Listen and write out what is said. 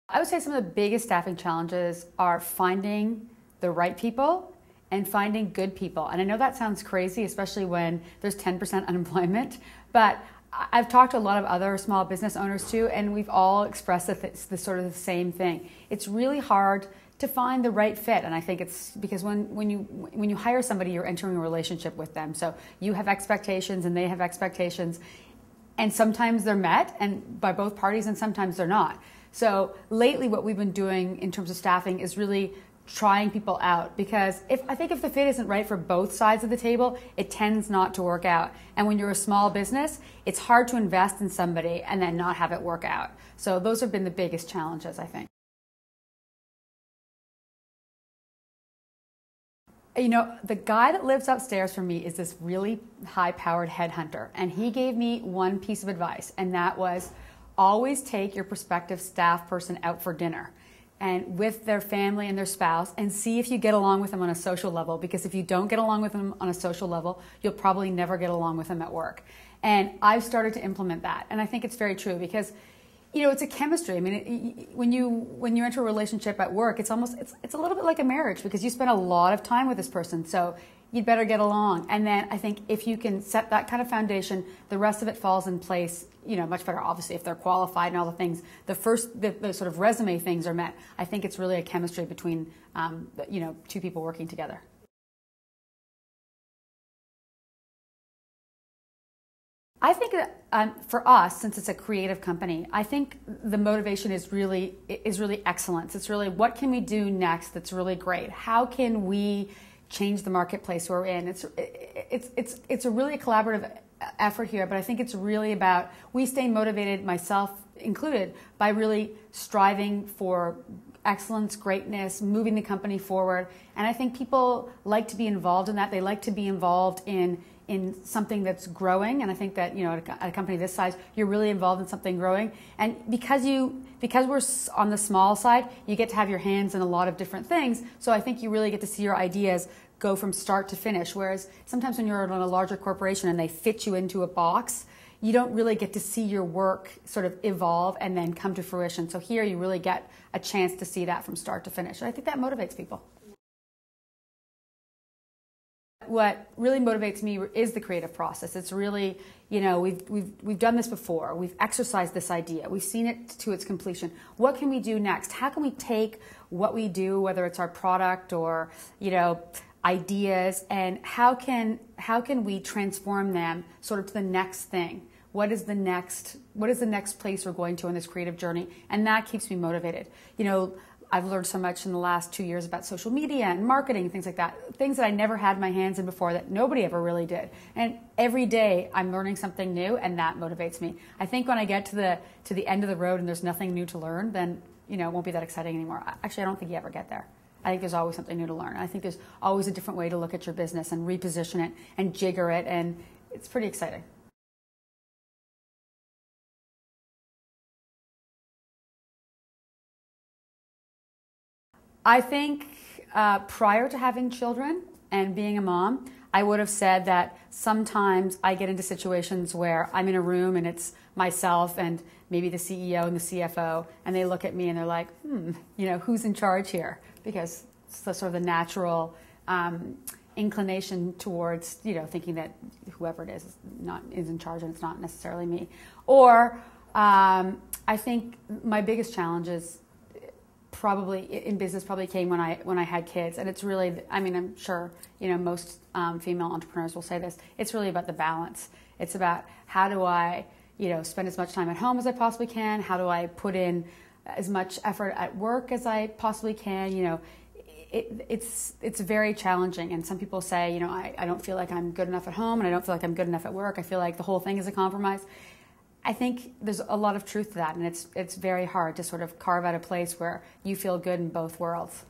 I would say some of the biggest staffing challenges are finding the right people and finding good people. And I know that sounds crazy, especially when there's 10% unemployment, but I've talked to a lot of other small business owners too, and we've all expressed the sort of the same thing. It's really hard to find the right fit, and I think it's because when you hire somebody, you're entering a relationship with them. So you have expectations and they have expectations, and sometimes they're met and by both parties, and sometimes they're not. So lately, what we've been doing in terms of staffing is really trying people out, because I think if the fit isn't right for both sides of the table, it tends not to work out. And when you're a small business, it's hard to invest in somebody and then not have it work out. So those have been the biggest challenges, I think. You know, the guy that lives upstairs from me is this really high-powered headhunter, and he gave me one piece of advice, and that was always take your prospective staff person out for dinner and with their family and their spouse, and see if you get along with them on a social level, because if you don't get along with them on a social level, you'll probably never get along with them at work. And I've started to implement that, and I think it's very true, because you know, it's a chemistry. I mean, when you enter a relationship at work, it's a little bit like a marriage, because you spend a lot of time with this person, so you'd better get along. And then I think if you can set that kind of foundation, the rest of it falls in place, you know, much better. Obviously, if they're qualified and all the things, the sort of resume things are met. I think it's really a chemistry between, you know, two people working together. I think that for us, since it's a creative company, I think the motivation is really excellence. It's really, what can we do next that's really great? How can we change the marketplace we're in? It's a really collaborative effort here, but I think it's really about, we stay motivated, myself included, by really striving for excellence, greatness, moving the company forward. And I think people like to be involved in that. They like to be involved in something that's growing, and I think that, you know, at a company this size, you're really involved in something growing. And because we're on the small side, you get to have your hands in a lot of different things. So I think you really get to see your ideas go from start to finish. Whereas sometimes when you're in a larger corporation and they fit you into a box, you don't really get to see your work sort of evolve and then come to fruition. So here you really get a chance to see that from start to finish. And I think that motivates people. What really motivates me is the creative process. It's really, you know, we've done this before. We've exercised this idea. We've seen it to its completion. What can we do next? How can we take what we do, whether it's our product or, you know, ideas, and how can we transform them sort of to the next thing? What is the next place we're going to on this creative journey? And that keeps me motivated. You know, I've learned so much in the last 2 years about social media and marketing, things like that, things that I never had my hands in before, that nobody ever really did. And every day I'm learning something new, and that motivates me. I think when I get to the end of the road and there's nothing new to learn, then, you know, it won't be that exciting anymore. Actually, I don't think you ever get there. I think there's always something new to learn. I think there's always a different way to look at your business and reposition it and jigger it, and it's pretty exciting. I think prior to having children and being a mom, I would have said that sometimes I get into situations where I'm in a room and it's myself and maybe the CEO and the CFO, and they look at me and they're like, you know, who's in charge here? Because it's the sort of the natural inclination towards, you know, thinking that whoever it is in charge, and it's not necessarily me. Or I think my biggest challenges probably in business came when I had kids, and it's really, I mean, I'm sure, you know, most female entrepreneurs will say this. It's really about the balance. It's about, how do I, you know, spend as much time at home as I possibly can? How do I put in as much effort at work as I possibly can? You know, it's very challenging, and some people say, you know, I don't feel like I'm good enough at home, and I don't feel like I'm good enough at work. I feel like the whole thing is a compromise. I think there's a lot of truth to that, and it's very hard to sort of carve out a place where you feel good in both worlds.